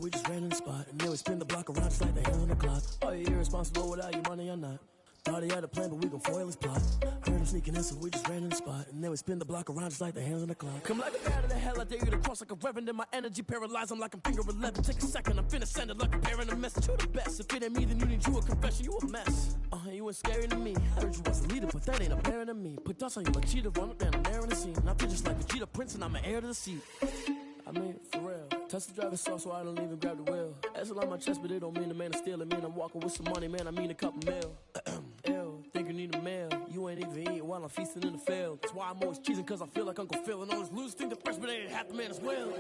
we just ran in the spot. And then we spin the block around just like the hands on the clock. Are you irresponsible without your money or not? Thought he had a plan, but we gon' foil his plot. Heard him sneaking in, so we just ran in the spot. And then we spin the block around just like the hands on the clock. Come like a bat of the hell, I dare you to cross like a reverend. And my energy paralyzed, I'm like I'm finger 11. Take a second, I'm finna send it like a parent a message. You the best, if it ain't me, then you need you a confession. You a mess, you ain't scary to me. I heard you was a leader, but that ain't apparent to me. Put dust on you like cheetah, run up down there in the scene. And I feel just like Vegeta Prince, and I'm an heir to the seat. I mean, for real. Touch the driver's soft, so I don't even grab the wheel. S on my chest, but it don't mean the man is stealing. Mean I'm walking with some money, man, I mean a couple mil. Ew, think you need a meal. You ain't even eating while I'm feasting in the field. That's why I'm always cheesing, cause I feel like Uncle Phil. And all this loose think the freshman ain't half the man as well.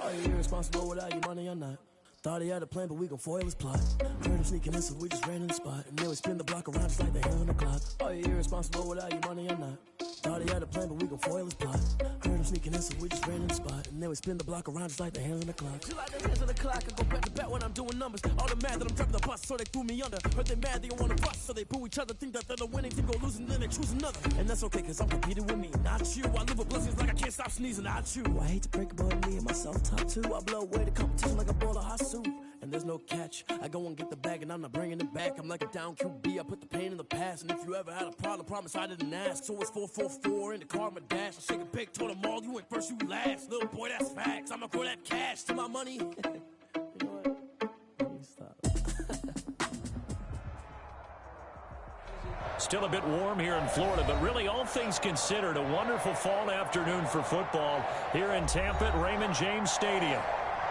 Are you irresponsible without your money or not? Thought he had a plan, but we gon' foil his plot. Heard him sneaking in, so we just ran in the spot. And then we spin the block around just like the hands on the clock. Are you irresponsible without your money or not? Thought he had a plan, but we gon' foil his plot. Heard him sneaking in, so we just ran in the spot. And then we spin the block around just like the hands on the clock. Just like the hands on the clock, I go back to back when I'm doing numbers. All the mad that I'm driving the bus, so they threw me under. Heard they mad, they don't wanna bust, so they boo each other. Think that they're the winning team, go losing, then they choose another. And that's okay, cause I'm competing with me, not you. I live with blessings like I can't stop sneezing, not you. I hate to break it, but me and myself top two. I blow away the competition like a bowl of hot soup. And there's no catch. I go and get the bag and I'm not bringing it back. I'm like a down QB, I put the pain in the past. And if you ever had a problem, promise I didn't ask. So it's 4-4-4 in the car, my dash. I shake a big, told them all, you went first, you last. Little boy, that's facts. I'ma throw that cash to my money. You know what? Stop. Still a bit warm here in Florida, but really all things considered, a wonderful fall afternoon for football here in Tampa at Raymond James Stadium.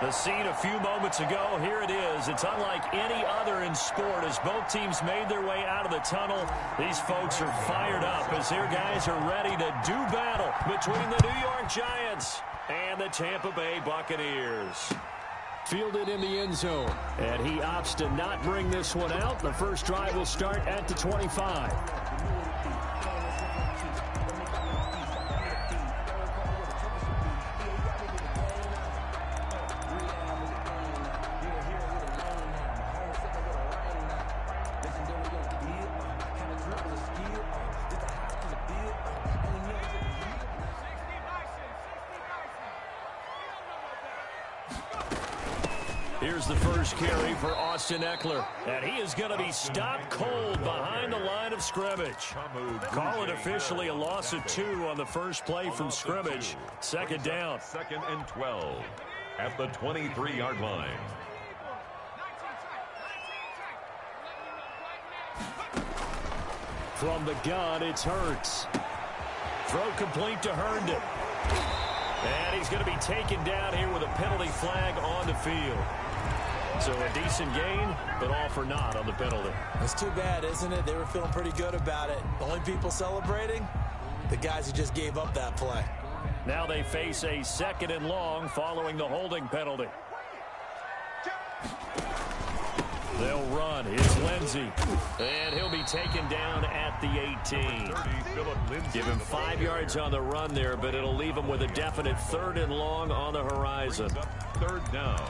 The scene a few moments ago, here it is. It's unlike any other in sport as both teams made their way out of the tunnel. These folks are fired up as their guys are ready to do battle between the New York Giants and the Tampa Bay Buccaneers. Fielded in the end zone, and he opts to not bring this one out. The first drive will start at the 25. Here's the first carry for Austin Eckler. And he is going to be stopped cold behind the line of scrimmage. Call it officially a loss of 2 on the first play from scrimmage. Second down. 2nd and 12 at the 23-yard line. From the gun, it's Hurts. Throw complete to Herndon. And he's going to be taken down here with a penalty flag on the field. So a decent gain, but all for naught on the penalty. It's too bad, isn't it? They were feeling pretty good about it. The only people celebrating, the guys who just gave up that play. Now they face a 2nd and long following the holding penalty. They'll run. It's Lindsey. And he'll be taken down at the 18. Give him 5 yards on the run there, but it'll leave him with a definite 3rd and long on the horizon. 3rd down.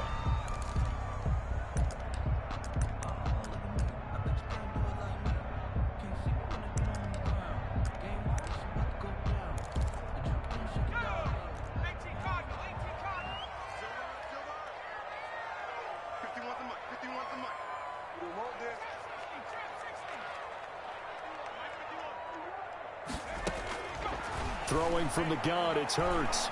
Throwing from the gun, it's Hurts.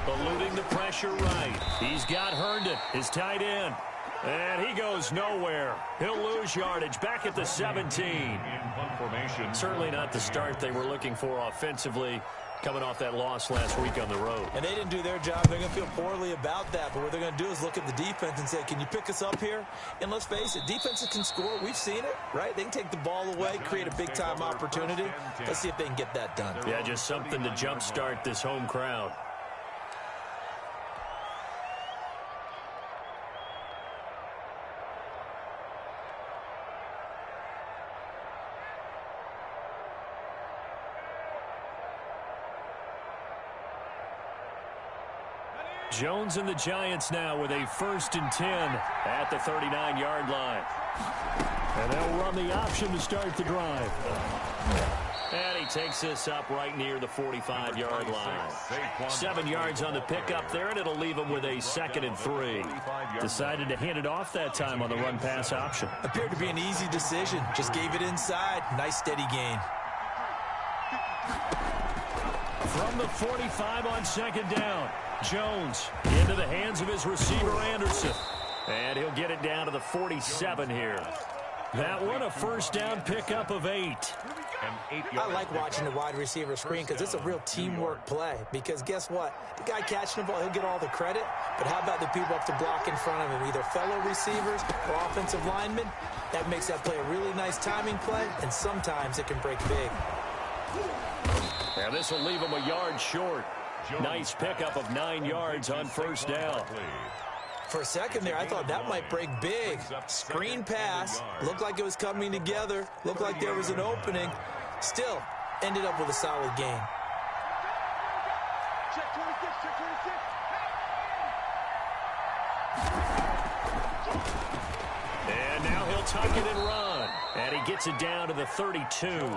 Eluding the pressure right. He's got Herndon, his tight end. And he goes nowhere. He'll lose yardage back at the 17. Certainly not the start they were looking for offensively, coming off that loss last week on the road. And they didn't do their job. They're going to feel poorly about that. But what they're going to do is look at the defense and say, can you pick us up here? And let's face it, defenses can score. We've seen it, right? They can take the ball away, create a big-time opportunity. Let's see if they can get that done. Yeah, just something to jumpstart this home crowd. Jones and the Giants now with a 1st and 10 at the 39-yard line. And they'll run the option to start the drive. And he takes this up right near the 45-yard line. 7 yards on the pickup there, and it'll leave him with a 2nd and 3. Decided to hand it off that time on the run-pass option. Appeared to be an easy decision. Just gave it inside. Nice steady gain. From the 45 on 2nd down, Jones into the hands of his receiver, Anderson. And he'll get it down to the 47 here. That one, a 1st down pickup of 8. I like watching the wide receiver screen because it's a real teamwork play. Because guess what? The guy catching the ball, he'll get all the credit. But how about the people up to block in front of him, either fellow receivers or offensive linemen? That makes that play a really nice timing play, and sometimes it can break big. Now this will leave him a yard short. Nice pickup of 9 yards on 1st down. For a second there, I thought that might break big. Screen pass. Looked like it was coming together. Looked like there was an opening. Still, ended up with a solid gain. And now he'll tuck it and run. And he gets it down to the 32.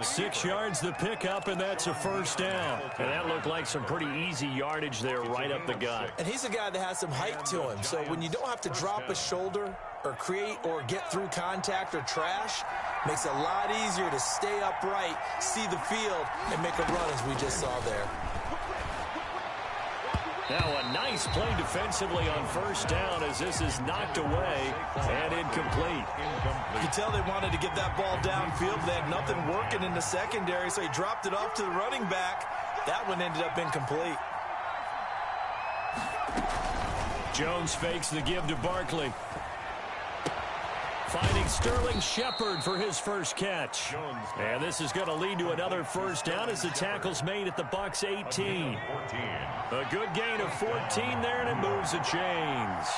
6 yards the pickup, and that's a 1st down. And that looked like some pretty easy yardage there right up the gut. And he's a guy that has some height to him. So when you don't have to drop a shoulder or create or get through contact or trash, makes it a lot easier to stay upright, see the field, and make a run as we just saw there. Now a nice play defensively on 1st down as this is knocked away and incomplete. You can tell they wanted to get that ball downfield. They had nothing working in the secondary, so he dropped it off to the running back. That one ended up incomplete. Jones fakes the give to Barkley. Finding Sterling Shepard for his 1st catch. And this is going to lead to another 1st down as the tackle's made at the Bucs 18. A good gain of 14 there, and it moves the chains.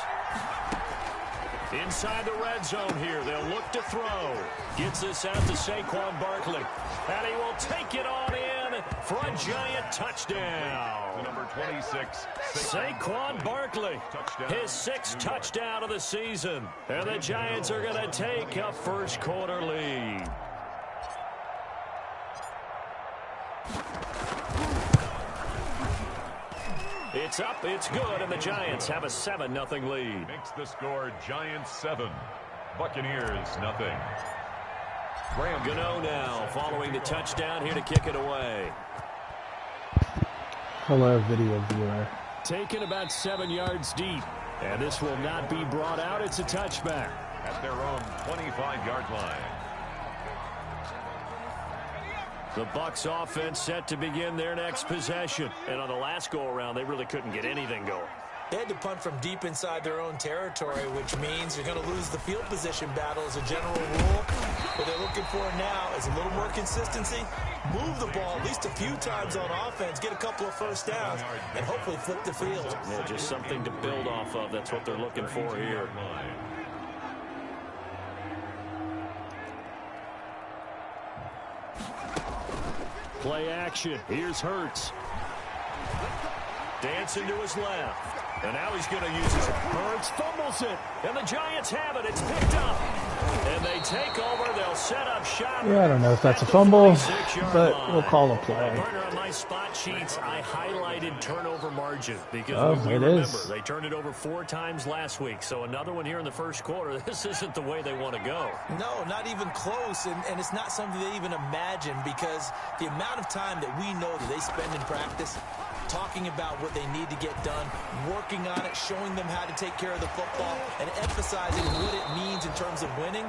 Inside the red zone here, they'll look to throw. Gets this out to Saquon Barkley. And he will take it on in for a Giant touchdown. Number 26, Saquon Barkley, his 6th touchdown of the season. And the Giants are going to take a 1st quarter lead. It's up, it's good, and the Giants have a 7-0 lead. Makes the score Giants 7, Buccaneers 0. Gano now following the touchdown here to kick it away. Hello, video viewer. Taken about 7 yards deep, and this will not be brought out. It's a touchback. At their own 25-yard line. The Bucs offense set to begin their next possession. And on the last go-around, they really couldn't get anything going. They had to punt from deep inside their own territory, which means you're going to lose the field position battle as a general rule. What they're looking for now is a little more consistency, move the ball at least a few times on offense, get a couple of 1st downs, and hopefully flip the field. Yeah, just something to build off of. That's what they're looking for here. Play action. Here's Hurts. Dancing to his left. And now he's going to use his... Hurts fumbles it. And the Giants have it. It's picked up. And they take over. They'll set up shop. Yeah, I don't know if that's a fumble, but we'll call a play. Partner, on my spot sheets, I highlighted turnover margin because remember, they turned it over 4 times last week. So another one here in the 1st quarter. This isn't the way they want to go. No, not even close. And it's not something they even imagine because the amount of time that we know that they spend in practice talking about what they need to get done, working on it, showing them how to take care of the football, and emphasizing what it means in terms of winning.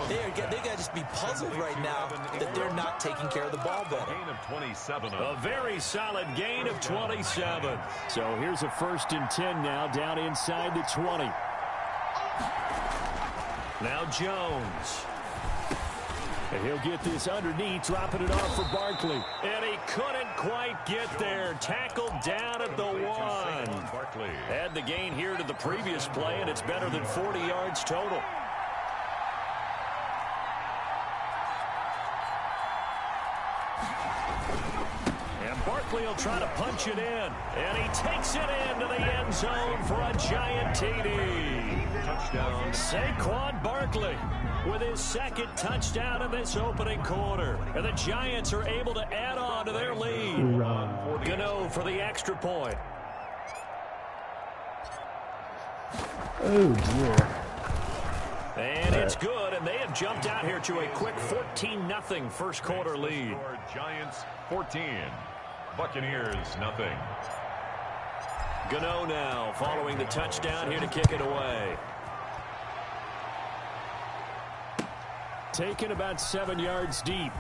They got to just be puzzled right now that they're not taking care of the ball better. Gain of 27. A very solid gain of 27. So here's a 1st and 10 now, down inside the 20. Now Jones. And he'll get this underneath, dropping it off for Barkley. And he couldn't quite get there. Tackled down at the 1. Add the gain here to the previous play, and it's better than 40 yards total. And Barkley will try to punch it in. And he takes it into the end zone for a Giant TD. touchdown. Saquon Barkley with his second touchdown in this opening quarter. And the Giants are able to add on to their lead. Gano for the extra point. Oh, dear. And it's good, and they have jumped out here to a quick 14-0 first quarter lead. Giants 14, Buccaneers nothing. Gano now following the touchdown here to kick it away. Taken about 7 yards deep.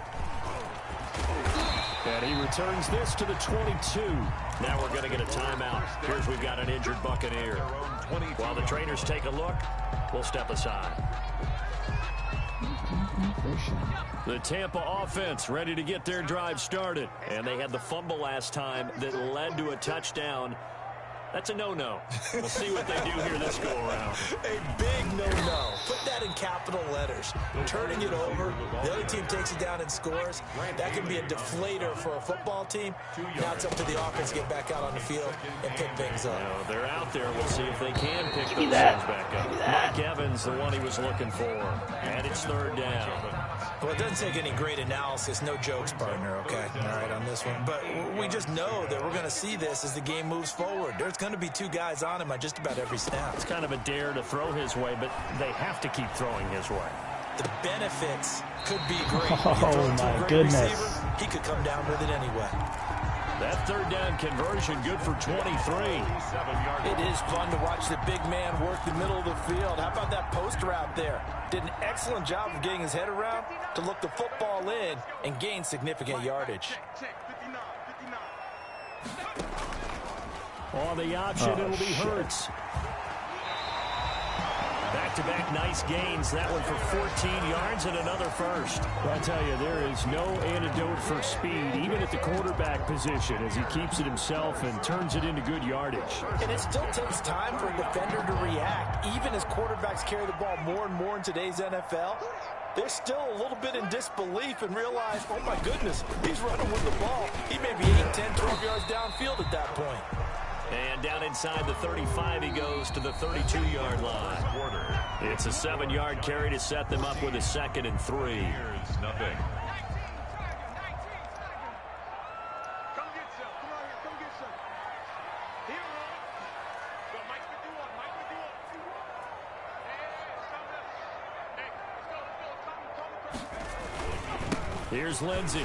And he returns this to the 22. Now we're going to get a timeout. Here's we've got an injured Buccaneer. While the trainers take a look, we'll step aside. The Tampa offense ready to get their drive started. And they had the fumble last time that led to a touchdown. That's a no-no. We'll see what they do here this go-around. A big no-no. Put that in capital letters. Turning it over, the other team takes it down and scores. That can be a deflator for a football team. Now it's up to the offense to get back out on the field and pick things up. Now, they're out there. We'll see if they can pick those things back up. Mike Evans, the one he was looking for. And it's third down. Well, it doesn't take any great analysis. No jokes, partner, okay? All right, on this one. But we just know that we're going to see this as the game moves forward. There's going to be two guys on him on just about every snap. It's kind of a dare to throw his way, but they have to keep throwing his way. The benefits could be great. Oh, my goodness. Receiver, he could come down with it anyway. That third down conversion good for 23. It is fun to watch the big man work the middle of the field. How about that post route there? Did an excellent job of getting his head around to look the football in and gain significant yardage. On the option, it'll be Hurts. Back-to-back nice gains. That one for 14 yards and another first. Well, I tell you, there is no antidote for speed, even at the quarterback position, as he keeps it himself and turns it into good yardage. And it still takes time for a defender to react. Even as quarterbacks carry the ball more and more in today's NFL, they're still a little bit in disbelief and realize, oh, my goodness, he's running with the ball. He may be 8, 10, 12 yards downfield at that point. And down inside the 35, he goes to the 32-yard line. It's a 7-yard carry to set them up with a 2nd and 3. Here's nothing. Here's Lindsey.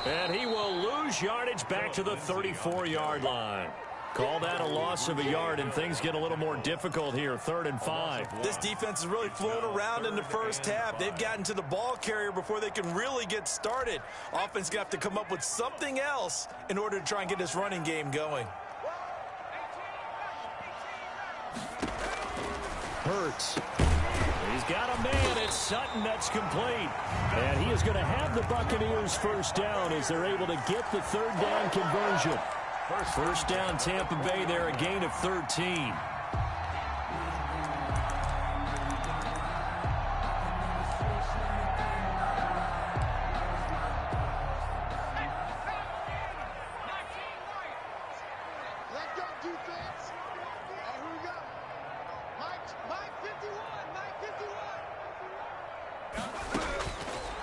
And he will lose yardage back to the 34-yard line. Call that a loss of a yard, and things get a little more difficult here, 3rd and 5. This defense has really flown around in the first half. They've gotten to the ball carrier before they can really get started. Offense got to have to come up with something else in order to try and get this running game going. Hurts. He's got a man. It's Sutton. That's complete. And he is going to have the Buccaneers first down as they're able to get the 3rd down conversion. First down, Tampa Bay there, a gain of 13.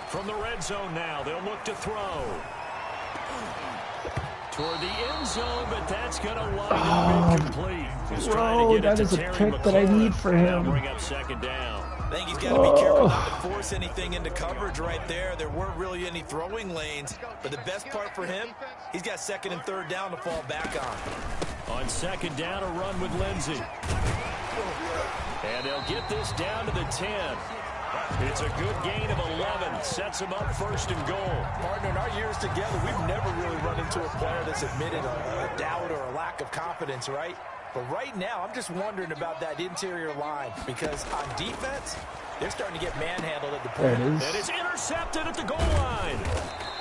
From the red zone now, they'll look to throw. Toward the end zone, but that's going to wind up incomplete. He's trying to get that it is to a Terry pick that I need for him. Bring up 2nd down. I think he's got to be careful not to force anything into coverage right there. There weren't really any throwing lanes, but the best part for him, he's got 2nd and 3rd down to fall back on. On 2nd down, a run with Lindsey. And they'll get this down to the 10. It's a good gain of 11. Sets him up 1st and goal. Partner, in our years together, we've never really run into a player that's admitted a doubt or a lack of confidence, right? But right now, I'm just wondering about that interior line because on defense, they're starting to get manhandled at the point. There it is. And it's intercepted at the goal line.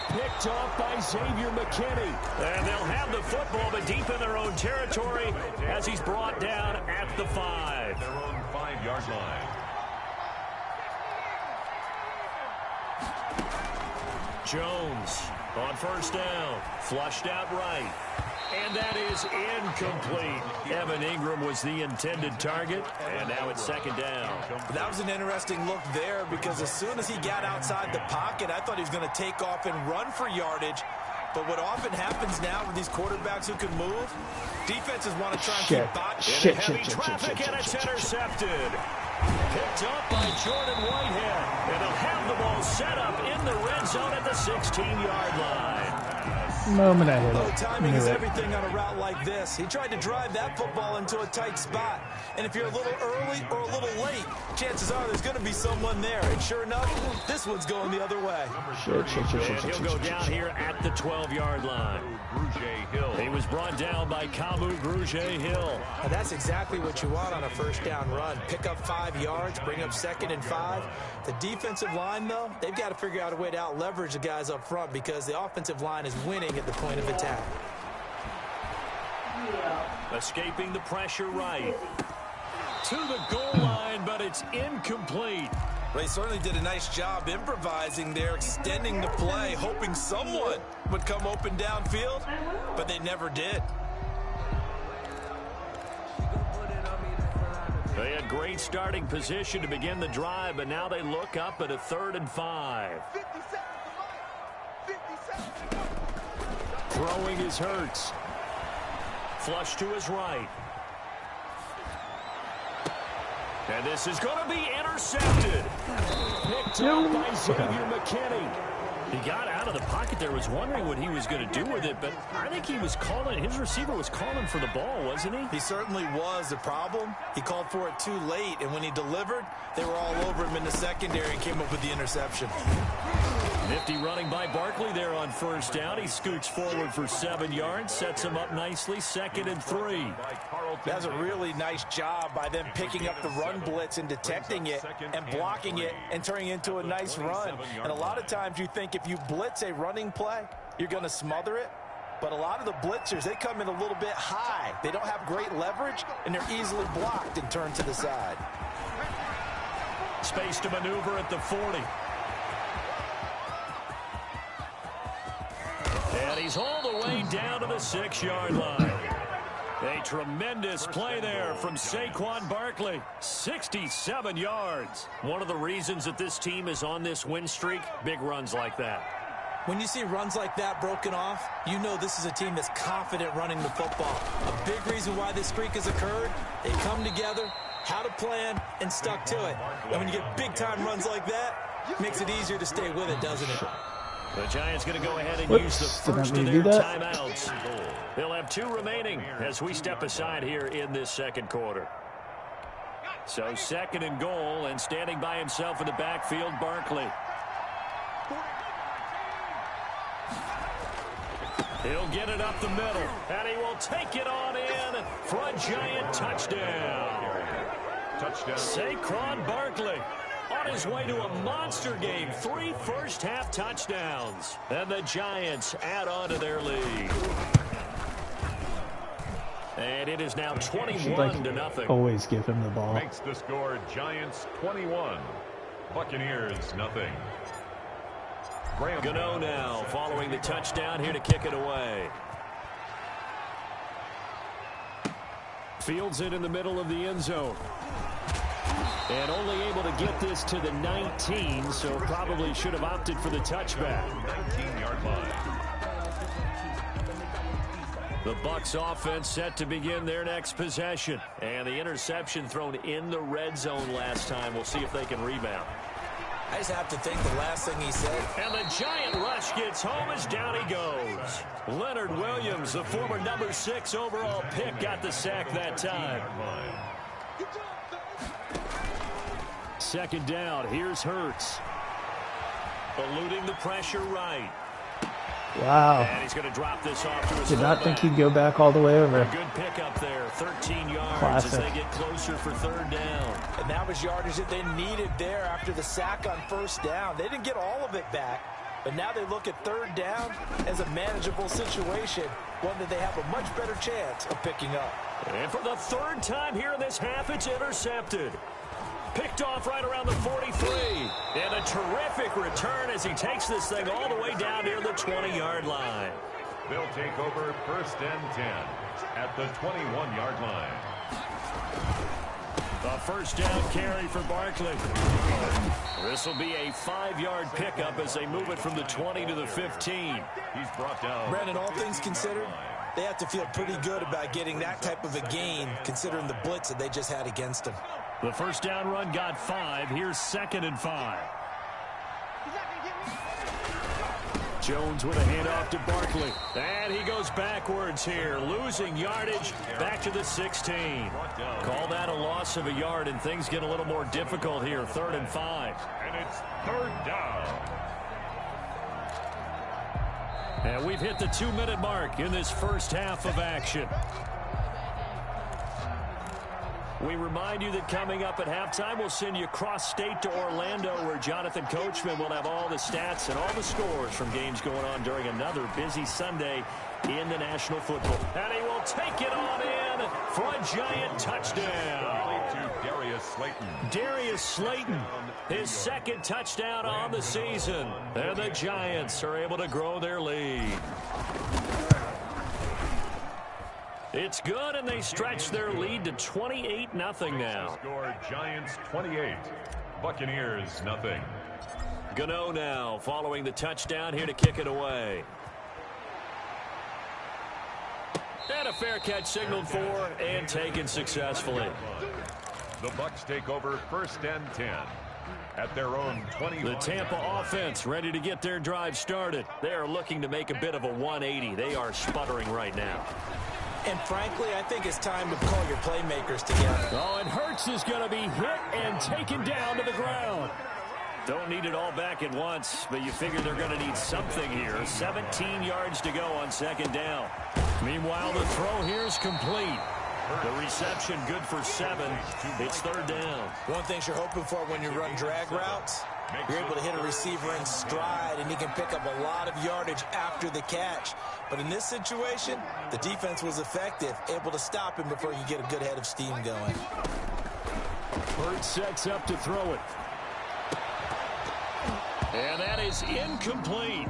Picked off by Xavier McKinney. And they'll have the football, but deep in their own territory as he's brought down at the 5. Their own 5-yard line. Jones on first down. Flushed out right. And that is incomplete. Evan Ingram was the intended target, and now it's second down. That was an interesting look there because as soon as he got outside the pocket, I thought he was going to take off and run for yardage. But what often happens now with these quarterbacks who can move, defenses want to try and keep in heavy traffic, and it's intercepted. Picked up by Jordan Whitehead, and they'll have the ball set up in the red zone at the 16-yard line. Moment I hit it. Oh, timing is everything on a route like this. He tried to drive that football into a tight spot. And if you're a little early or a little late, chances are there's going to be someone there. And sure enough, this one's going the other way. And he'll go down here at the 12-yard line. He was brought down by Kamu Grugier-Hill. And that's exactly what you want on a first down run. Pick up 5 yards, bring up 2nd and 5. The defensive line, though, they've got to figure out a way to out-leverage the guys up front because the offensive line is winning at the point of attack. Escaping the pressure right. To the goal line, but it's incomplete. They certainly did a nice job improvising there, extending the play, hoping someone would come open downfield, but they never did. They had great starting position to begin the drive, but now they look up at a 3rd and 5. Throwing is Hurts. Flush to his right. And this is going to be intercepted. Picked up by Xavier McKinney. He got out of the pocket there, was wondering what he was going to do with it, but I think he was calling, his receiver was calling for the ball, wasn't he? He certainly was. The problem, he called for it too late, and when he delivered, they were all over him in the secondary and came up with the interception. Nifty running by Barkley there on first down. He scoots forward for 7 yards, sets him up nicely, 2nd and 3. That's a really nice job by them picking up the run blitz and detecting it and blocking it and turning it into a nice run. And a lot of times you think if you blitz a running play, you're going to smother it. But a lot of the blitzers, they come in a little bit high. They don't have great leverage, and they're easily blocked and turned to the side. Space to maneuver at the 40. And he's all the way down to the 6-yard line. A tremendous play there from Saquon Barkley. 67 yards. One of the reasons that this team is on this win streak, big runs like that. When you see runs like that broken off, you know this is a team that's confident running the football. A big reason why this streak has occurred, they come together, had a plan, and stuck to it. And when you get big-time runs like that, it makes it easier to stay with it, doesn't it? The Giants going to go ahead and use the first of their timeouts. They'll have 2 remaining as we step aside here in this second quarter. So 2nd and goal, and standing by himself in the backfield, Barkley. He'll get it up the middle, and he will take it on in for a Giant touchdown. Saquon Barkley on his way to a monster game. 3 first-half touchdowns. And the Giants add on to their lead. And it is now 21-0. Always give him the ball. Makes the score Giants 21, Buccaneers nothing. Gano now following the touchdown here to kick it away. Fields it in the middle of the end zone. And only able to get this to the 19, so probably should have opted for the touchback. 19-yard line. The Bucs offense set to begin their next possession. And the interception thrown in the red zone last time. We'll see if they can rebound. I just have to think the last thing he said. And the Giant rush gets home as down he goes. Leonard Williams, the former number 6 overall pick, got the sack that time. 2nd down, here's Hurts. Eluding the pressure right. Wow. And he's going to drop this off to his Did not think fullback. he'd go back all the way over. A good pickup there, 13 yards Classic. as they get closer for 3rd down. And that was yardage that they needed there after the sack on 1st down. They didn't get all of it back, but now they look at 3rd down as a manageable situation, one that they have a much better chance of picking up. And for the 3rd time here in this half, it's intercepted. Picked off right around the 43. And a terrific return as he takes this thing all the way down near the 20-yard line. They'll take over 1st and 10 at the 21-yard line. A first down carry for Barkley. This will be a 5-yard pickup as they move it from the 20 to the 15. He's brought down. Brandon, all things considered, they have to feel pretty good about getting that type of a gain considering the blitz that they just had against them. The first down run got 5. Here's 2nd and 5. Jones with a handoff to Barkley. And he goes backwards here, losing yardage back to the 16. Call that a loss of a yard, and things get a little more difficult here. 3rd and 5. And it's 3rd down. And we've hit the 2-minute mark in this first half of action. We remind you that coming up at halftime, we'll send you cross-state to Orlando, where Jonathan Coachman will have all the stats and all the scores from games going on during another busy Sunday in the National Football. And he will take it on in for a Giant touchdown. To Darius Slayton. Darius Slayton, his 2nd touchdown on the season. And the Giants are able to grow their lead. It's good, and they stretch their lead to 28-0 now. Score Giants 28, Buccaneers 0. Gano now following the touchdown here to kick it away. And a fair catch signaled for and taken successfully. The Bucs take over 1st and 10 at their own 20. The Tampa offense ready to get their drive started. They are looking to make a bit of a 180. They are sputtering right now. And frankly, I think it's time to call your playmakers together. Oh, and Hurts is going to be hit and taken down to the ground. Don't need it all back at once, but you figure they're going to need something here. 17 yards to go on 2nd down. Meanwhile, the throw here is complete. The reception good for 7. It's 3rd down. One thing you're hoping for when you run drag routes, you're able to hit a receiver in stride, and he can pick up a lot of yardage after the catch. But in this situation, the defense was effective, able to stop him before you get a good head of steam going. Hurts sets up to throw it. And that is incomplete.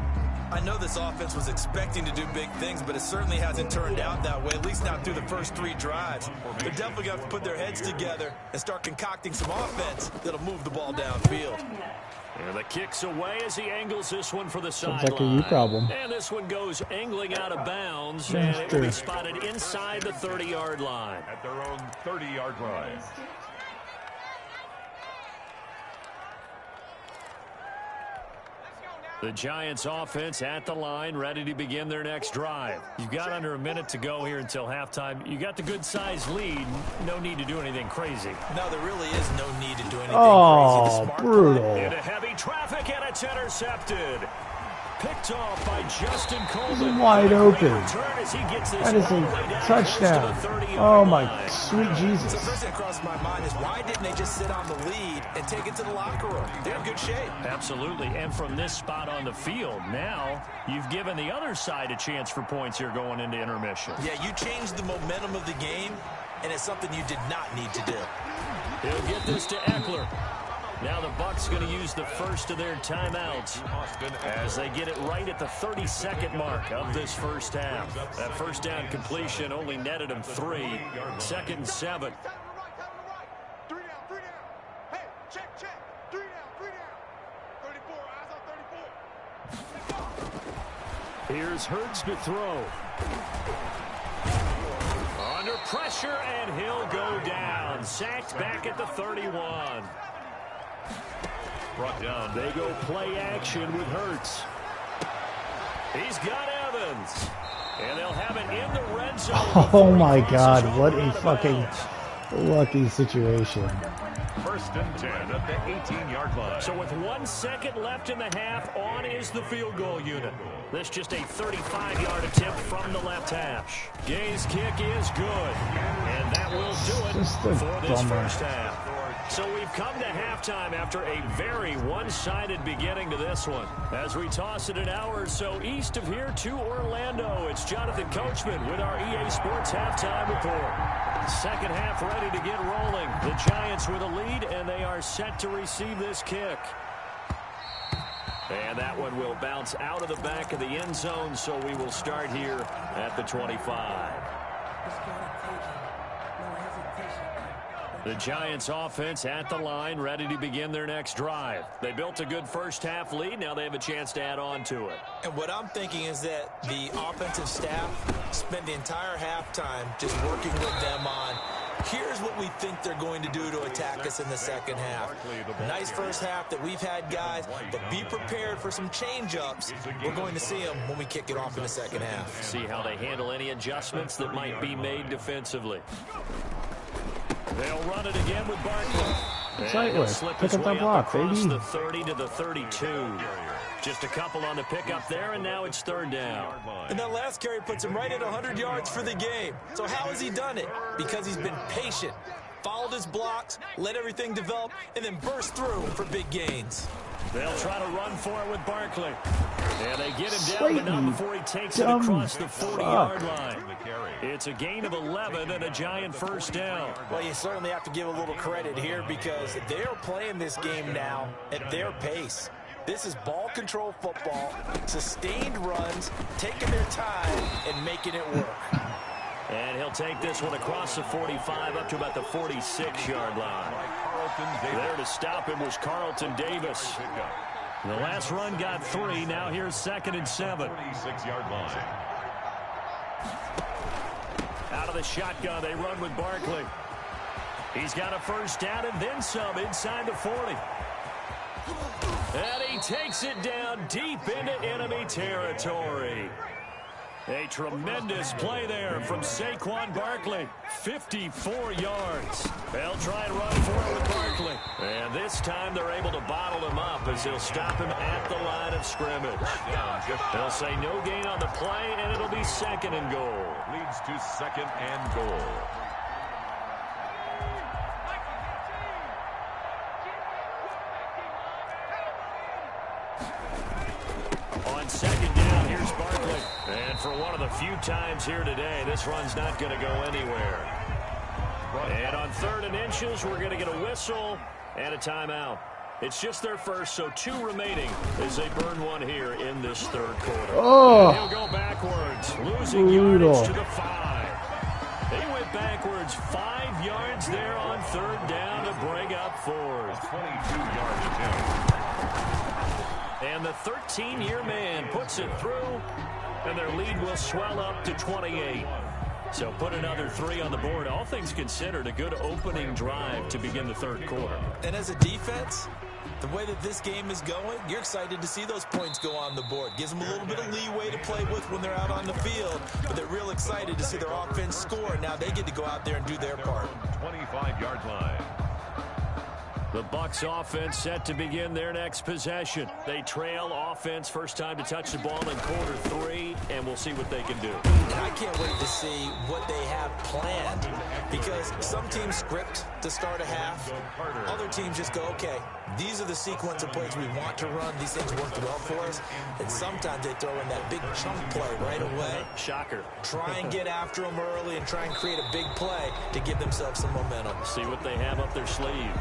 I know this offense was expecting to do big things, but it certainly hasn't turned out that way, at least not through the first 3 drives. They're definitely going to have to put their heads together and start concocting some offense that'll move the ball downfield. And the kick's away as he angles this one for the sideline. Sounds like a you problem. And this one goes angling out of bounds, and it will be spotted inside the 30-yard line. At their own 30-yard line. The Giants offense at the line, ready to begin their next drive. You've got under a minute to go here until halftime. You got the good-sized lead. No need to do anything crazy. No, there really is no need to do anything crazy. Oh, brutal. Into heavy traffic, and it's intercepted. Picked off by Justin Coleman. He's wide open. That is a touchdown. Oh, my sweet Jesus. So the first thing that crosses my mind is why didn't they just sit on the lead and take it to the locker room? They're in good shape. Absolutely. And from this spot on the field, now you've given the other side a chance for points here going into intermission. Yeah, you changed the momentum of the game, and it's something you did not need to do. He'll get this to Eckler. Now the Bucs going to use the first of their timeouts as they get it right at the 32nd mark of this first half. That first down completion only netted them 3. 2nd and 7. 3 down. Hey, check. 3 down. 34, eyes on 34. Here's Hurts to throw. Under pressure, and he'll go down. Sacked back at the 31. Brought down. They go play action with Hurts. He's got Evans. And they'll have it in the red zone. Oh my God, what a fucking lucky situation. 1st and 10 at the 18-yard line. So with 1 second left in the half, on is the field goal unit. This just a 35-yard attempt from the left hash. Gay's kick is good. And that will do it for this first half. So we've come to halftime after a very one-sided beginning to this one. As we toss it an hour or so east of here to Orlando, it's Jonathan Coachman with our EA Sports Halftime Report. Second half ready to get rolling. The Giants with a lead, and they are set to receive this kick. And that one will bounce out of the back of the end zone, so we will start here at the 25. The Giants offense at the line, ready to begin their next drive. They built a good first half lead. Now they have a chance to add on to it. And what I'm thinking is that the offensive staff spent the entire halftime just working with them on, here's what we think they're going to do to attack us in the second half. Nice first half that we've had, guys, but be prepared for some change-ups. We're going to see them when we kick it off in the second half. See how they handle any adjustments that might be made defensively. They'll run it again with Barkley. Sideways. Pick up that block, baby. The 30 to the 32. Just a couple on the pickup there, and now it's third down. And that last carry puts him right at 100 yards for the game. So how has he done it? Because he's been patient, followed his blocks, let everything develop, and then burst through for big gains. They'll try to run for it with Barkley. And they get him down, but not before he takes it across the 40-yard line. It's a gain of 11 and a Giant first down. Well, you certainly have to give a little credit here because they're playing this game now at their pace. This is ball control football, sustained runs, taking their time and making it work. And he'll take this one across the 45 up to about the 46-yard line. There to stop him was Carlton Davis. The last run got 3. Now here's 2nd and 7. 46-yard line. Out of the shotgun, they run with Barkley. He's got a first down and then some inside the 40. And he takes it down deep into enemy territory. A tremendous play there from Saquon Barkley. 54 yards. They'll try and run for it with Barkley. And this time they're able to bottle him up as they'll stop him at the line of scrimmage. They'll say no gain on the play, and it'll be 2nd and goal. Leads to 2nd and goal. On 2nd down, here's Barkley. And for one of the few times here today, this run's not going to go anywhere. And on 3rd and inches, we're going to get a whistle and a timeout. It's just their first, so 2 remaining as they burn one here in this 3rd quarter. Oh, he'll go backwards, losing yardage to the 5. He went backwards 5 yards there on 3rd down to bring up 4th. 22-yard attempt. And the 13-year man puts it through, and their lead will swell up to 28. So put another 3 on the board. All things considered, a good opening drive to begin the 3rd quarter. And as a defense, the way that this game is going, you're excited to see those points go on the board. Gives them a little bit of leeway to play with when they're out on the field, but they're real excited to see their offense score. Now they get to go out there and do their part. 25-yard line. The Bucs offense set to begin their next possession. They trail offense, first time to touch the ball in quarter 3, and we'll see what they can do. I can't wait to see what they have planned because some teams script to start a half. Other teams just go, okay, these are the sequence of plays we want to run. These things worked well for us. And sometimes they throw in that big chunk play right away. Shocker. Try and get after them early and try and create a big play to give themselves some momentum. See what they have up their sleeve.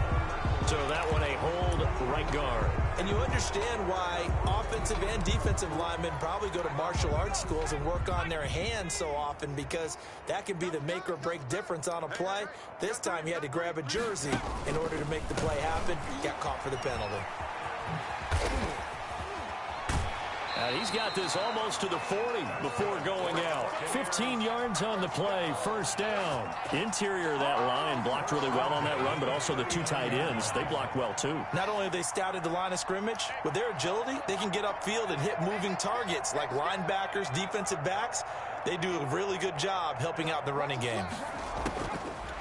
So that one a hold right guard. And you understand why offensive and defensive linemen probably go to martial arts schools and work on their hands so often because that can be the make or break difference on a play. This time he had to grab a jersey in order to make the play happen. Got caught for the penalty. He's got this almost to the 40 before going out. 15 yards on the play, first down. Interior of that line blocked really well on that run, but also the 2 tight ends, they blocked well too. Not only have they scouted the line of scrimmage, with their agility, they can get upfield and hit moving targets like linebackers, defensive backs. They do a really good job helping out the running game.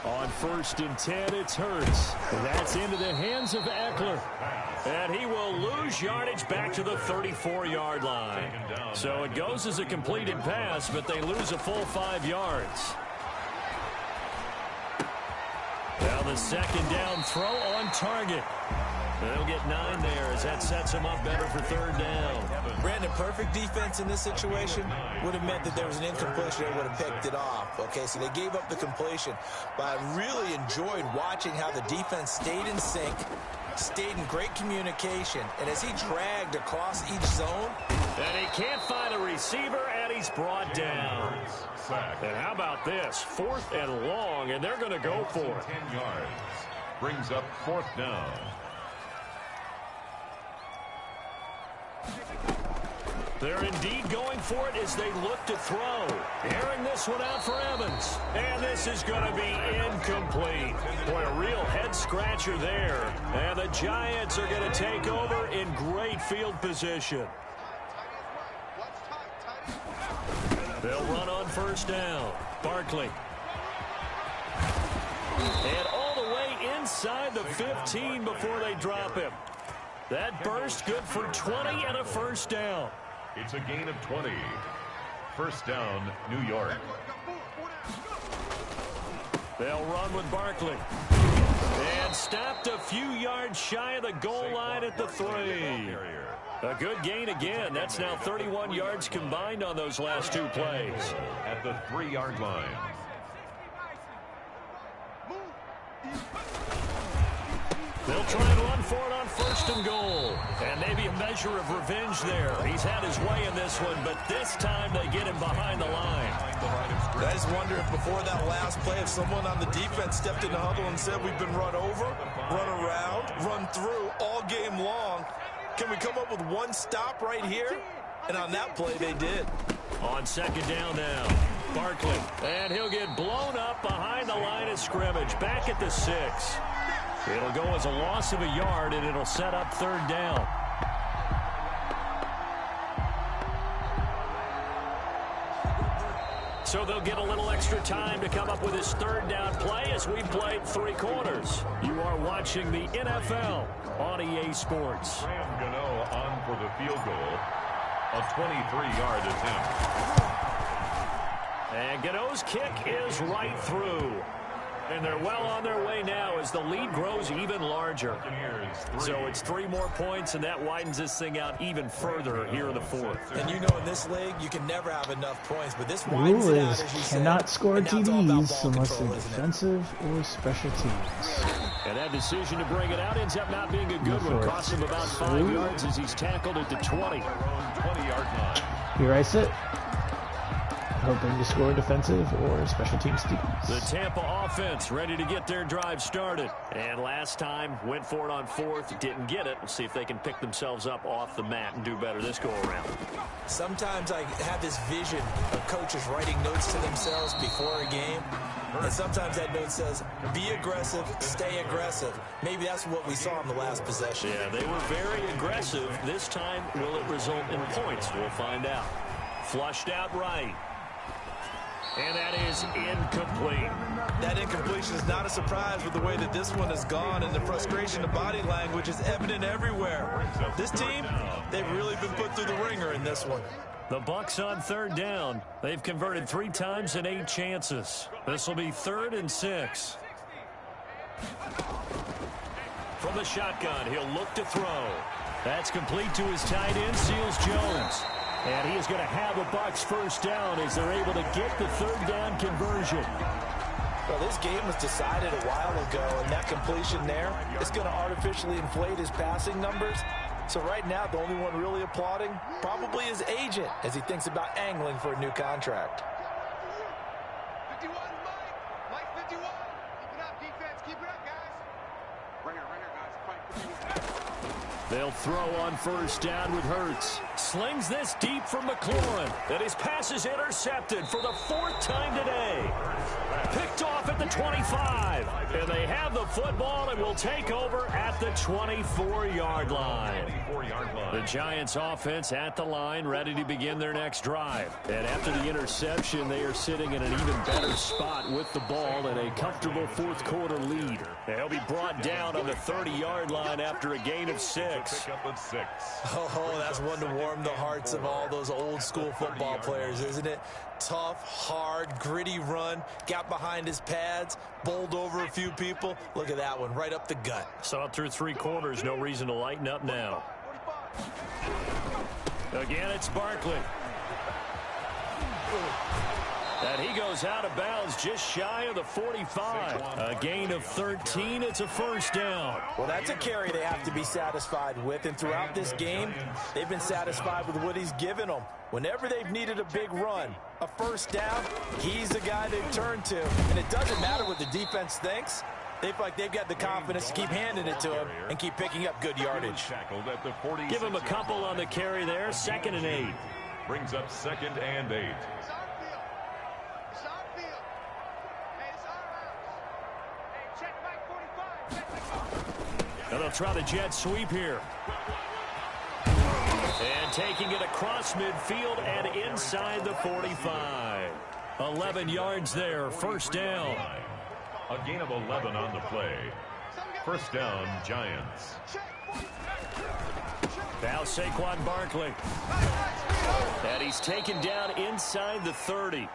On 1st and 10, it's Hurts. That's into the hands of Eckler. And he will lose yardage back to the 34-yard line. So it goes as a completed pass, but they lose a full 5 yards. Now the second down throw on target. They'll get 9 there as that sets them up better for third down. Brandon, perfect defense in this situation would have meant that there was an incompletion. They would have picked it off. Okay, so they gave up the completion. But I really enjoyed watching how the defense stayed in sync, stayed in great communication, and as he dragged across each zone. And he can't find a receiver, and he's brought down. And how about this? 4th and long, and they're going to go for it. 10 yards. Brings up 4th down. They're indeed going for it as they look to throw. Airing this one out for Evans. And this is going to be incomplete. Boy, a real head-scratcher there. And the Giants are going to take over in great field position. They'll run on first down. Barkley. And all the way inside the 15 before they drop him. That burst good for 20 and a first down. It's a gain of 20. First down, New York. They'll run with Barkley. And stopped a few yards shy of the goal line at the 3. A good gain again. That's now 31 yards combined on those last 2 plays. At the 3-yard line. They'll try and run for it on first and goal. And maybe a measure of revenge there. He's had his way in this one, but this time they get him behind the line. I just wonder if before that last play, if someone on the defense stepped in the huddle and said, we've been run over, run around, run through all game long. Can we come up with one stop right here? And on that play, they did. On second down now, Barkley. And he'll get blown up behind the line of scrimmage. Back at the 6. It'll go as a loss of a yard, and it'll set up third down. So they'll get a little extra time to come up with his third down play as we've played 3 quarters. You are watching the NFL on EA Sports. Graham Gano on for the field goal. A 23-yard attempt. And Gano's kick is right through. And they're well on their way now as the lead grows even larger. So it's 3 more points, and that widens this thing out even further here in the 4th. And you know in this league, you can never have enough points, but this widens it out, as you said. Cannot score TDs unless they're control, defensive or special teams. And that decision to bring it out ends up not being a good one. Costs him about 5 yards as he's tackled at the 20. 20-yard line. Here I sit, hoping to score defensive or special teams TDs. The Tampa offense ready to get their drive started. And last time, went for it on 4th, didn't get it. We'll see if they can pick themselves up off the mat and do better this go-around. Sometimes I have this vision of coaches writing notes to themselves before a game. And sometimes that note says, be aggressive, stay aggressive. Maybe that's what we saw in the last possession. Yeah, they were very aggressive. This time, will it result in points? We'll find out. Flushed out right. And that is incomplete. That incompletion is not a surprise with the way that this one has gone, and the frustration of body language is evident everywhere. This team, they've really been put through the ringer in this one. The Bucs on third down. They've converted 3 times in 8 chances. This will be 3rd and 6. From the shotgun, he'll look to throw. That's complete to his tight end, Seals Jones. And he is going to have the Bucs first down as they're able to get the third down conversion. Well, this game was decided a while ago, and that completion there is going to artificially inflate his passing numbers. So right now, the only one really applauding probably his agent as he thinks about angling for a new contract. 51, Mike 51. Keep it up, defense. Keep it up, guys. Right here, guys. Fight 51. They'll throw on first down with Hurts. Slings this deep from McLaurin. And his pass is intercepted for the 4th time today. Picked off at the 25. And they have the football and will take over at the 24-yard line. The Giants offense at the line, ready to begin their next drive. And after the interception, they are sitting in an even better spot with the ball and a comfortable 4th quarter lead. They'll be brought down on the 30-yard line after a gain of 6. Pick up at 6. Oh, that's one to warm the hearts of all those old school football players, isn't it? Tough, hard, gritty run. Got behind his pads, bowled over a few people. Look at that one, right up the gut. Saw it through 3 quarters. No reason to lighten up now. Again, it's Barkley. And he goes out of bounds just shy of the 45. A gain of 13. It's a first down. Well, that's a carry they have to be satisfied with. And throughout this game, they've been satisfied with what he's given them. Whenever they've needed a big run, a first down, he's the guy they've turned to. And it doesn't matter what the defense thinks. They feel like they've got the confidence to keep handing it to him and keep picking up good yardage. Give him a couple on the carry there. 2nd and 8. Brings up 2nd and 8. And they'll try the jet sweep here. And taking it across midfield and inside the 45. 11 yards there, first down. A gain of 11 on the play. First down, Giants. Now Saquon Barkley. And he's taken down inside the 30.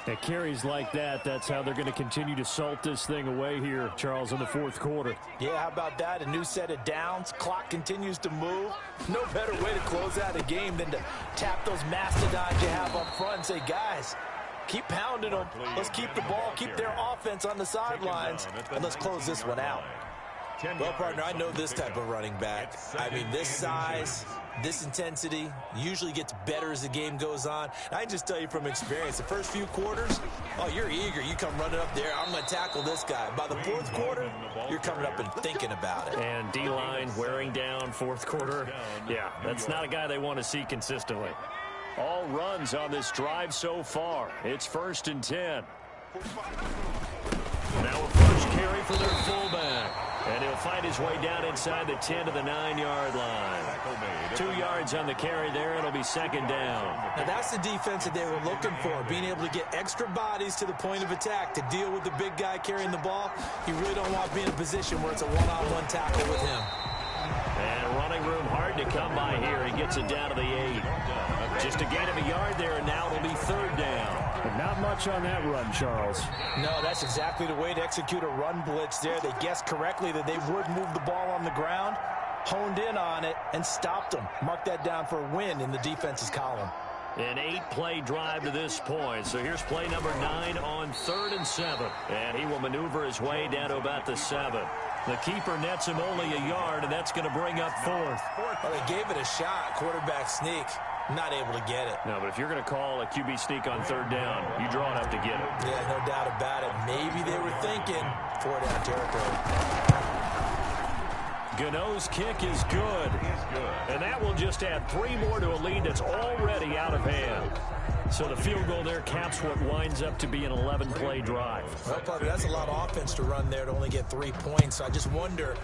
At carries like that, that's how they're going to continue to salt this thing away here, Charles, in the 4th quarter. Yeah, how about that? A new set of downs. Clock continues to move. No better way to close out a game than to tap those mastodons you have up front and say, guys, keep pounding them. Let's keep the ball, keep their offense on the sidelines, and let's close this one out. Well, partner, I know this type of running back. I mean, this size, this intensity usually gets better as the game goes on. I can just tell you from experience, the first few quarters, oh, you're eager. You come running up there. I'm going to tackle this guy. By the 4th quarter, you're coming up and thinking about it. And D-line wearing down 4th quarter. Yeah, that's not a guy they want to see consistently. All runs on this drive so far. It's 1st and 10. Now a first carry for their fullback. And he'll find his way down inside the 10 to the 9-yard line. 2 yards on the carry there. It'll be 2nd down. Now that's the defense that they were looking for, being able to get extra bodies to the point of attack to deal with the big guy carrying the ball. You really don't want to be in a position where it's a one-on-one tackle with him. And running room hard to come by here. He gets it down to the 8. Just a gain of a yard there, and now it'll be 3rd down. But not much on that run, Charles. No, that's exactly the way to execute a run blitz there. They guessed correctly that they would move the ball on the ground, honed in on it, and stopped them. Mark that down for a win in the defense's column. An 8-play drive to this point. So here's play number 9 on 3rd and 7. And he will maneuver his way down to about the 7. The keeper nets him only a yard, and that's going to bring up 4th. Well, they gave it a shot, quarterback sneak. Not able to get it. No, but if you're going to call a QB sneak on 3rd down, you draw enough to get it. Yeah, no doubt about it. Maybe they were thinking 4-down territory. Gano's kick is good. And that will just add 3 more to a lead that's already out of hand. So the field goal there caps what winds up to be an 11-play drive. Well, partner, that's a lot of offense to run there to only get 3 points. So I just wonder,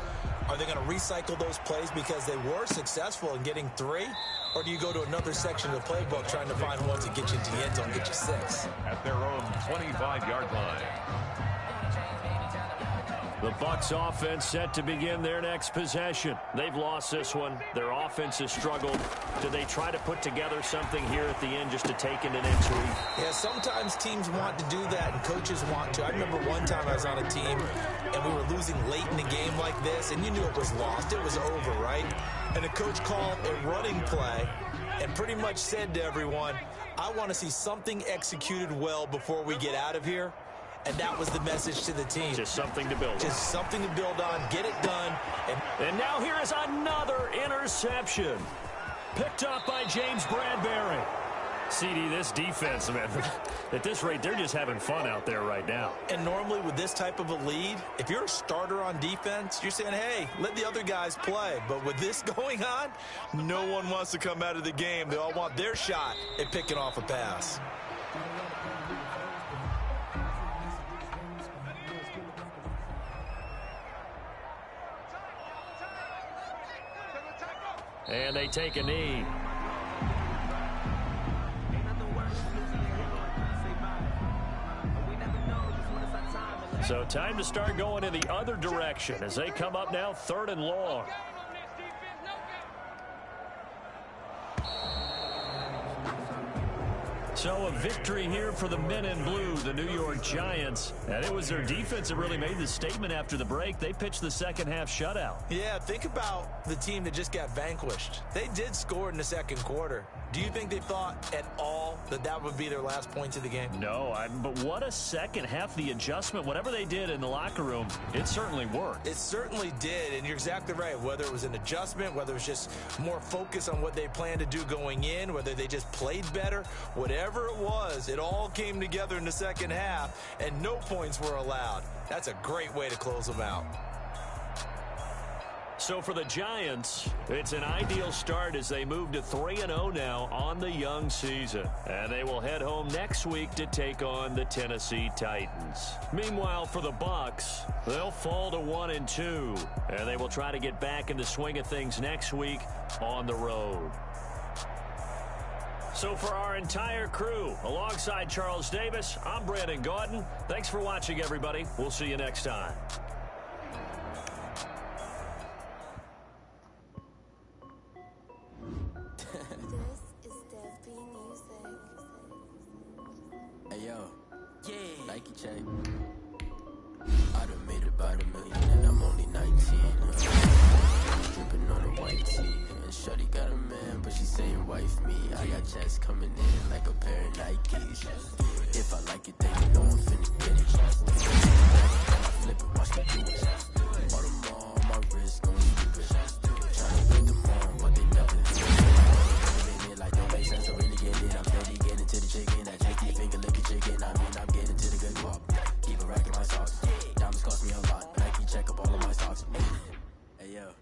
are they going to recycle those plays because they were successful in getting 3? Or do you go to another section of the playbook trying to find ones that get you into the end zone, get you 6? At their own 25-yard line. The Bucs offense set to begin their next possession. They've lost this one. Their offense has struggled. Do they try to put together something here at the end just to take into next week? Yeah, sometimes teams want to do that and coaches want to. I remember one time I was on a team and we were losing late in the game like this, and you knew it was lost. It was over, right? And the coach called a running play and pretty much said to everyone, I want to see something executed well before we get out of here. And that was the message to the team. Just something to build on. Just something to build on, get it done. And now here is another interception. Picked up by James Bradbury. CD, this defense, man, at this rate, they're just having fun out there right now. And normally with this type of a lead, if you're a starter on defense, you're saying, hey, let the other guys play. But with this going on, no one wants to come out of the game. They all want their shot at picking off a pass. And they take a knee. So time to start going in the other direction as they come up now 3rd and long. So a victory here for the men in blue, the New York Giants. And it was their defense that really made the statement after the break. They pitched the second half shutout. Yeah, think about the team that just got vanquished. They did score in the second quarter. Do you think they thought at all that that would be their last points of the game? No, but what a second half. The adjustment, whatever they did in the locker room, it certainly worked. It certainly did, and you're exactly right. Whether it was an adjustment, whether it was just more focus on what they planned to do going in, whether they just played better, whatever it was, it all came together in the second half, and no points were allowed. That's a great way to close them out. So for the Giants, it's an ideal start as they move to 3-0 now on the young season. And they will head home next week to take on the Tennessee Titans. Meanwhile, for the Bucs, they'll fall to 1-2. And they will try to get back in the swing of things next week on the road. So for our entire crew, alongside Charles Davis, I'm Brandon Gaudin. Thanks for watching, everybody. We'll see you next time. I done made about $1 million and I'm only 19. Dripping on a white tee. And shorty got a man, but she saying wife me. I got checks coming in like a pair of Nikes. If I like it, then you know I'm finna get it. I flip it, watch me do it. All them all on my wrist, going stupid. Tryna put them on, but they never do it. Like don't make sense to really get it. I'm steady getting to the chicken. That JT finger licking chicken. I mean, I'm getting to the good guap. Keep a rack in my socks. Diamonds cost me a lot. Nike check up all of my stocks. Hey yo,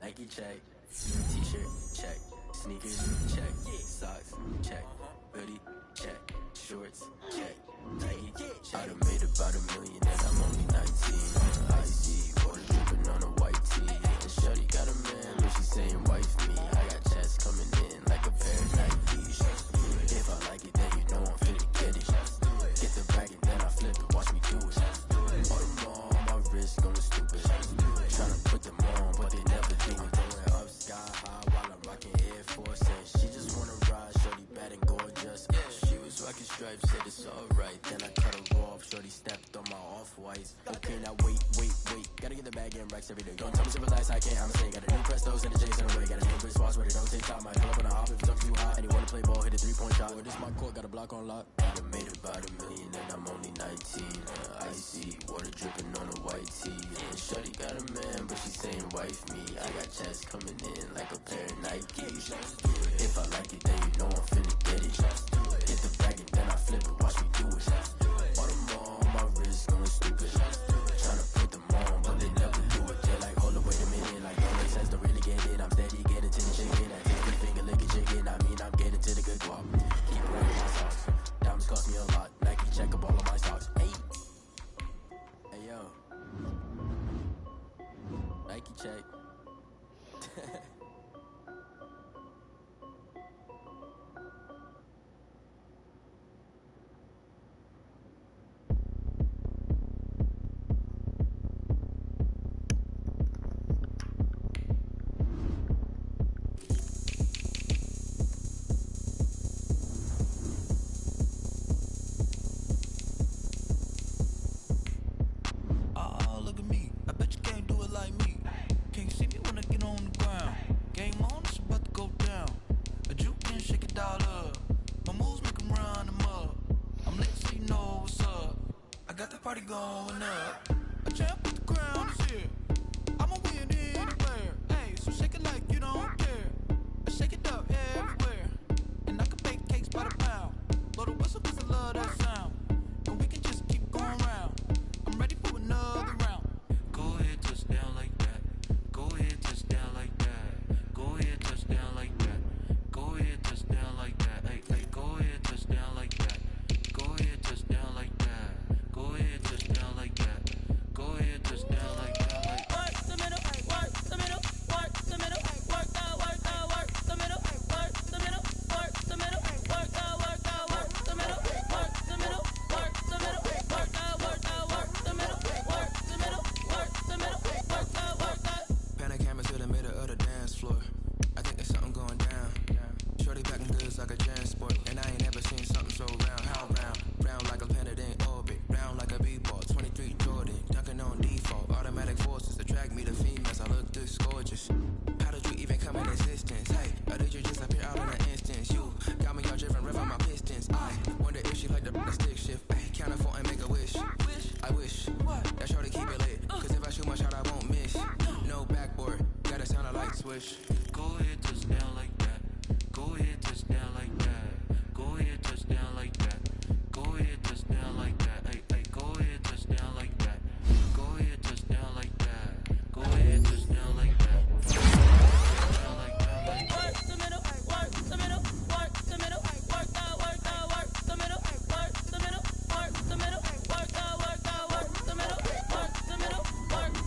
Nike check. T-shirt check. Sneakers check. Socks check. Hoodie check. Shorts check. Nike check. I done made about $1 million and I'm only 19. I see water dripping on a white tee. And shorty got a man, but she saying wife me. I got checks coming in like a pair of Nikes. If I like it, then you know I'm finna get it. Get the bag and then I flip it, watch me do it. All them all on my wrist going stupid. Tryna put them on, but they never do it. Going up sky high while I'm rocking Air Force. And she just wanna ride, shorty bad and gorgeous. She was rocking stripes, said it's alright. Then I cut her off, shorty stepped on my off-whites. Okay, now wait. Gotta get the bag and racks every day. Don't tell me to relax, I can't, I'm saying. Got a new Prestos and a Jason away. Got a new wrist watch where they don't take time. Might pull up on a hop if it's up too high. And you wanna play ball, hit a 3-point shot. Well, this my court, got a block on lock. I done made about $1 million and I'm only 19. Icy, water dripping on a white tee. And shorty got a man, but she saying wife me. I got checks coming in like a pair of Nikes. If I like it, then you know I'm finna get it. Get the bag and then I flip it, watch me do it. All them all on my wrist going stupid. Tryna put them on, but they never do it. They're like, hold up, wait a minute. Like, don't make sense to really get it. I'm steady getting to the chicken. I take 3 finger licking chicken. I mean, I'm getting to the good guap. Keep it in my socks. Diamonds cost me a lot. Nike check up all of my stocks. Hey yo, Nike check. Party going up. A champ with the crown is here. I'ma win anywhere. Hey, so shake it like you don't care. I shake it up everywhere. And I can bake cakes by the pound. Blow the whistle 'cause I love that sound. And we can just keep going round. I'm ready for another round. Go ahead, touch down like that. Go ahead, touch down like that. Go ahead, touch down like that. Go ahead, touch down like that. Hey, go ahead, touch down like that. Go ahead, touch down like that. Go ahead, touch down like wish. How did you even come in existence? Hey, or did you just appear out in an instance? You got me all driven, revving my pistons. I wonder if she like the stick shift. Hey, count it 4 and make a wish. I wish that shorty keep it lit. Cause if I shoot my shot, I won't miss. No backboard, gotta sound a light switch. Go ahead, touchdown like that. Go ahead, touchdown like that. Go ahead, touchdown like that. Go ahead, touchdown like that. Hey, hey, go ahead, touchdown like that. Go ahead, touchdown like that. Go ahead, touchdown like that. Work the middle, work the middle, work the middle, work the middle, work the middle, work the middle, work the middle, work the middle, work the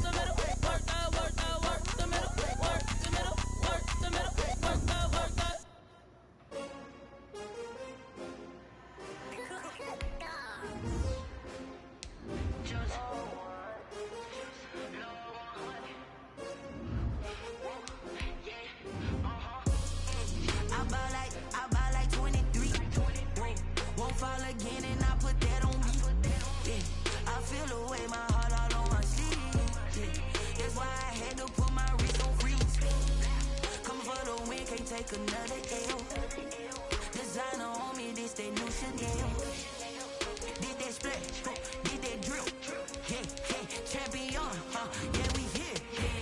middle, work the middle, work the middle, work the middle, work the middle, work the I buy like 23. Won't fall again and I put that on me. Yeah, I feel the way, my heart all on my sleeve. Yeah, that's why I had to put my wrist on freeze. Coming for the win, can't take another L. Designer on me, this that new Chanel. Did that splash, did that drill. Yeah, champion, yeah, we here.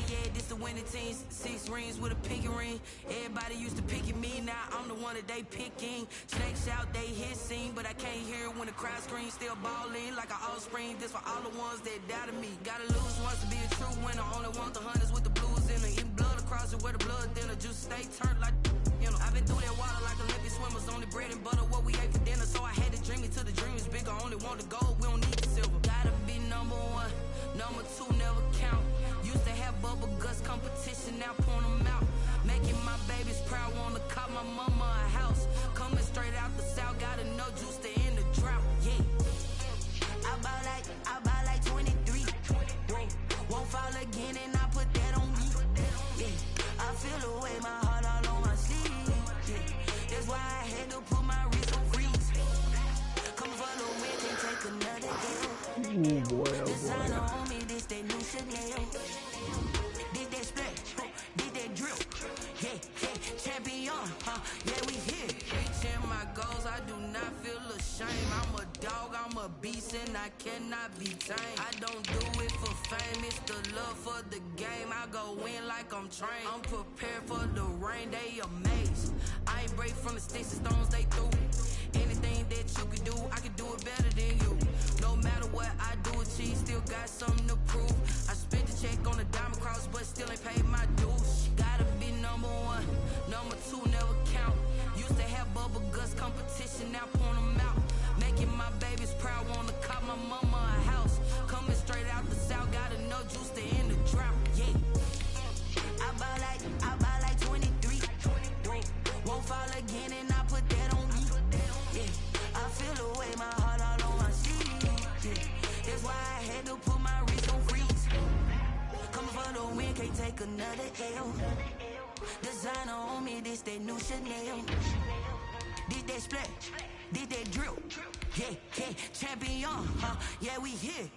Yeah, this the winning team. 6 rings with a pinky ring. Everybody used to picking me, now I'm the one that they picking. Snakes out, they hit scene, but I can't hear it when the crowd screams. Still balling like an offspring. This for all the ones that doubted me. Gotta lose once to be a true winner. Only want the hunters with the blues in it. Eating blood across it where the blood thinner. Juice stay turned like, you know. I've been through that water like Olympic swimmers. Only bread and butter, what we ate for dinner. So I had to dream it till the dream is bigger. Only want the gold, we don't need the silver. Gotta be number 1, number 2 never count. Used to have bubble guts competition, now point them out. Making my babies proud, wanna call my mama a house. Coming straight out the south, gotta know juice to end the drought. Yeah, I buy like 23. Won't fall again and I put that on me. Yeah, I feel the way, my heart all on my sleeve. Yeah, that's why I had to put my wrist on freeze. Coming for the win, can't take another L. Oh boy, Designer on me, this that new Chanel. Did that splash, did that drill. Yeah, champion, yeah, we here. Reaching my goals, I do not feel ashamed. I'm a dog, I'm a beast, and I cannot be tamed. I don't do it for fame, it's the love for the game. I go in like I'm trained. I'm prepared for the rain, they amazed. I ain't break from the sticks and stones they threw. Anything that you can do, I can do it better than you. No matter what I do, achieve, still got something to prove. I spent the check on the diamond cross, but still ain't paid my dues. Gotta be number 1, number 2 never count. Used to have bubble guts competition, now point them out. Making my babies proud, wanna call my mama a house. Coming straight out the south, gotta know juice to end the drought. Yeah, I buy like 23. Won't fall again and I put that on me. Yeah, I feel the way, my heart all on my sleeve. Yeah, that's why I had to put my wrist on freeze. Coming for the win, can't take another L. Designer on me, this that new Chanel. Did that splash, did that drill. Yeah, champion, yeah, we here.